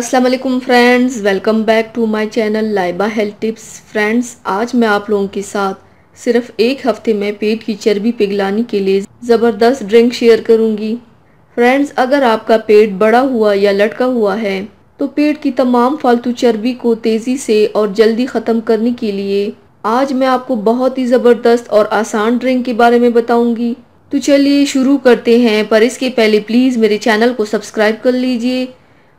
अस्सलाम वालेकुम friends, welcome back to my channel Laiba health tips. Friends, आज मैं आप लोगों के साथ सिर्फ एक हफ्ते में पेट की चर्बी पिघलाने के लिए ज़बरदस्त ड्रिंक शेयर करूंगी। फ्रेंड्स, अगर आपका पेट बड़ा हुआ या लटका हुआ है तो पेट की तमाम फालतू चर्बी को तेज़ी से और जल्दी ख़त्म करने के लिए आज मैं आपको बहुत ही ज़बरदस्त और आसान ड्रिंक के बारे में बताऊंगी। तो चलिए शुरू करते हैं, पर इसके पहले प्लीज़ मेरे चैनल को सब्सक्राइब कर लीजिए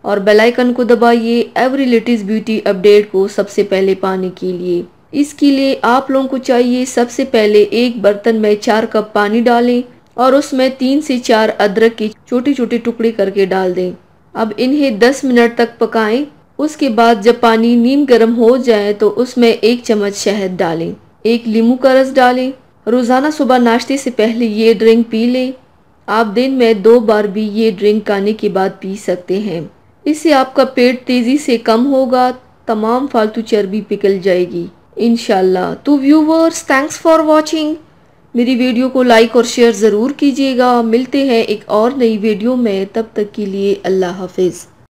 और बेल आइकन को दबाइए एवरी लेटेस्ट ब्यूटी अपडेट को सबसे पहले पाने के लिए। इसके लिए आप लोगों को चाहिए सबसे पहले एक बर्तन में 4 कप पानी डालें और उसमें 3 से 4 अदरक के छोटे छोटे टुकड़े करके डाल दें। अब इन्हें 10 मिनट तक पकाएं। उसके बाद जब पानी नीम गर्म हो जाए तो उसमें 1 चम्मच शहद डालें, 1 नींबू का रस डालें। रोज़ाना सुबह नाश्ते से पहले ये ड्रिंक पी लें। आप दिन में 2 बार भी ये ड्रिंक खाने के बाद पी सकते हैं। इससे आपका पेट तेजी से कम होगा, तमाम फालतू चर्बी पिघल जाएगी इंशाल्लाह। तो व्यूवर्स, थैंक्स फॉर वॉचिंग। मेरी वीडियो को लाइक और शेयर ज़रूर कीजिएगा। मिलते हैं एक और नई वीडियो में, तब तक के लिए अल्लाह हाफिज़।